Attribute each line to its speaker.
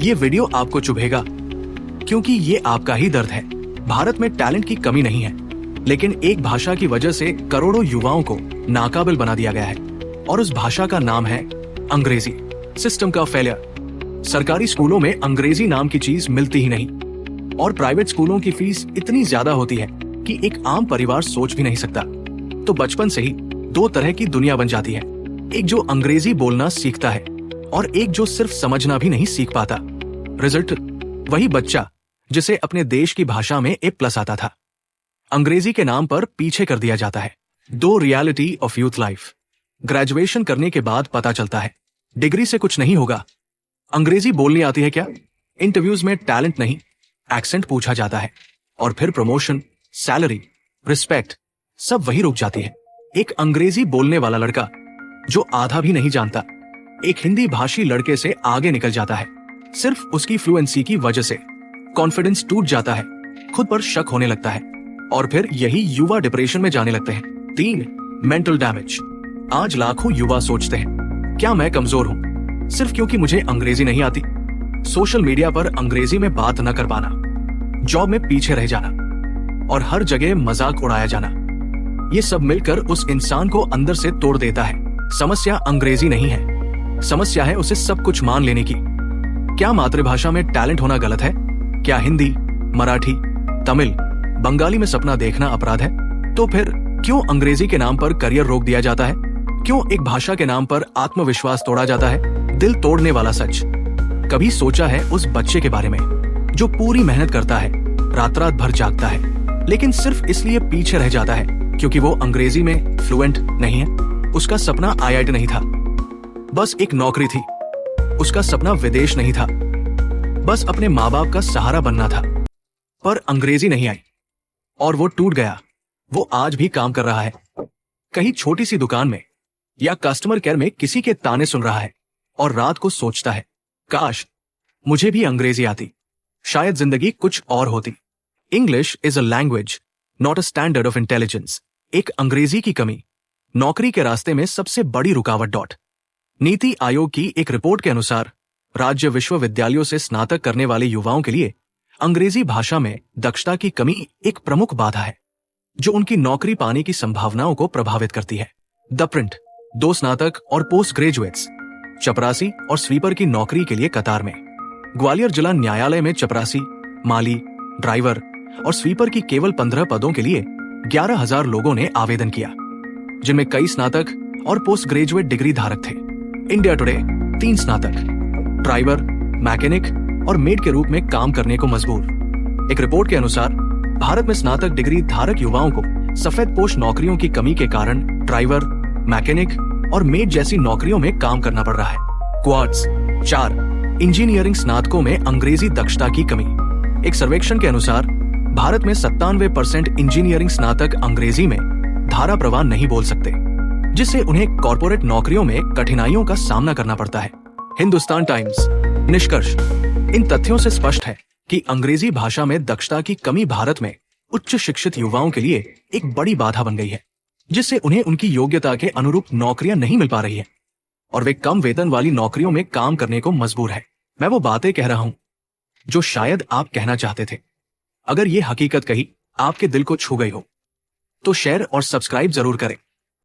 Speaker 1: ये वीडियो आपको चुभेगा क्योंकि ये आपका ही दर्द है। भारत में टैलेंट की कमी नहीं है, लेकिन एक भाषा की वजह से करोड़ों युवाओं को नाकाबिल बना दिया गया है और उस भाषा का नाम है अंग्रेजी। सिस्टम का फेलियर। सरकारी स्कूलों में अंग्रेजी नाम की चीज मिलती ही नहीं और प्राइवेट स्कूलों की फीस इतनी ज्यादा होती है कि एक आम परिवार सोच भी नहीं सकता। तो बचपन से ही दो तरह की दुनिया बन जाती है, एक जो अंग्रेजी बोलना सीखता है और एक जो सिर्फ समझना भी नहीं सीख पाता। रिजल्ट वही बच्चा जिसे अपने देश की भाषा में A+ आता था, अंग्रेजी के नाम पर पीछे कर दिया जाता है। दो reality of youth life. Graduation करने के बाद पता चलता है डिग्री से कुछ नहीं होगा। अंग्रेजी बोलनी आती है क्या? इंटरव्यूज में टैलेंट नहीं, एक्सेंट पूछा जाता है और फिर प्रमोशन, सैलरी, रिस्पेक्ट सब वही रुक जाती है। एक अंग्रेजी बोलने वाला लड़का जो आधा भी नहीं जानता एक हिंदी भाषी लड़के से आगे निकल जाता है। सिर्फ उसकी फ्लुएंसी की वजह से कॉन्फिडेंस टूट जाता है, खुद पर शक होने लगता है और फिर यही युवा डिप्रेशन में जाने लगते हैं। 3. Mental damage. आज लाखों युवा सोचते हैं क्या मैं कमजोर हूं सिर्फ क्योंकि मुझे अंग्रेजी नहीं आती? सोशल मीडिया पर अंग्रेजी में बात न कर पाना, जॉब में पीछे रह जाना और हर जगह मजाक उड़ाया जाना, ये सब मिलकर उस इंसान को अंदर से तोड़ देता है। समस्या अंग्रेजी नहीं है, समस्या है उसे सब कुछ मान लेने की। क्या मातृभाषा में टैलेंट होना गलत है? क्या हिंदी, मराठी, तमिल, बंगाली में सपना देखना अपराध है? तो फिर क्यों अंग्रेजी के नाम पर करियर रोक दिया जाता है? क्यों एक भाषा के नाम पर आत्मविश्वास तोड़ा जाता है? दिल तोड़ने वाला सच। कभी सोचा है उस बच्चे के बारे में जो पूरी मेहनत करता है, रात रात भर जागता है, लेकिन सिर्फ इसलिए पीछे रह जाता है क्योंकि वो अंग्रेजी में फ्लुएंट नहीं है? उसका सपना IIT नहीं था, बस एक नौकरी थी। उसका सपना विदेश नहीं था, बस अपने माँ बाप का सहारा बनना था। पर अंग्रेजी नहीं आई और वो टूट गया। वो आज भी काम कर रहा है, कहीं छोटी सी दुकान में या कस्टमर केयर में किसी के ताने सुन रहा है और रात को सोचता है काश मुझे भी अंग्रेजी आती, शायद जिंदगी कुछ और होती। English is a language, not a standard of intelligence. एक अंग्रेजी की कमी नौकरी के रास्ते में सबसे बड़ी रुकावट। नीति आयोग की एक रिपोर्ट के अनुसार राज्य विश्वविद्यालयों से स्नातक करने वाले युवाओं के लिए अंग्रेजी भाषा में दक्षता की कमी एक प्रमुख बाधा है जो उनकी नौकरी पाने की संभावनाओं को प्रभावित करती है। The print. 2 स्नातक और पोस्ट ग्रेजुएट्स चपरासी और स्वीपर की नौकरी के लिए कतार में। ग्वालियर जिला न्यायालय में चपरासी, माली, ड्राइवर और स्वीपर की केवल 15 पदों के लिए 11,000 लोगों ने आवेदन किया, जिनमें कई स्नातक और पोस्ट ग्रेजुएट डिग्री धारक थे। इंडिया टुडे 3 स्नातक, ड्राइवर, मैकेनिक और मेड के रूप में काम करने को मजबूर। एक रिपोर्ट के अनुसार भारत में स्नातक डिग्री धारक युवाओं को सफेद पोश नौकरियों की कमी के कारण ड्राइवर, मैकेनिक और मेड जैसी नौकरियों में काम करना पड़ रहा है। क्वाड्स। 4. इंजीनियरिंग स्नातकों में अंग्रेजी दक्षता की कमी। एक सर्वेक्षण के अनुसार भारत में 97% इंजीनियरिंग स्नातक अंग्रेजी में धारा प्रवाह नहीं बोल सकते, जिससे उन्हें कॉर्पोरेट नौकरियों में कठिनाइयों का सामना करना पड़ता है। हिंदुस्तान टाइम्स। निष्कर्ष। इन तथ्यों से स्पष्ट है कि अंग्रेजी भाषा में दक्षता की कमी भारत में उच्च शिक्षित युवाओं के लिए एक बड़ी बाधा बन गई है, जिससे उन्हें उनकी योग्यता के अनुरूप नौकरियां नहीं मिल पा रही है और वे कम वेतन वाली नौकरियों में काम करने को मजबूर है। मैं वो बातें कह रहा हूं जो शायद आप कहना चाहते थे। अगर ये हकीकत कही आपके दिल को छू गई हो तो शेयर और सब्सक्राइब जरूर करें।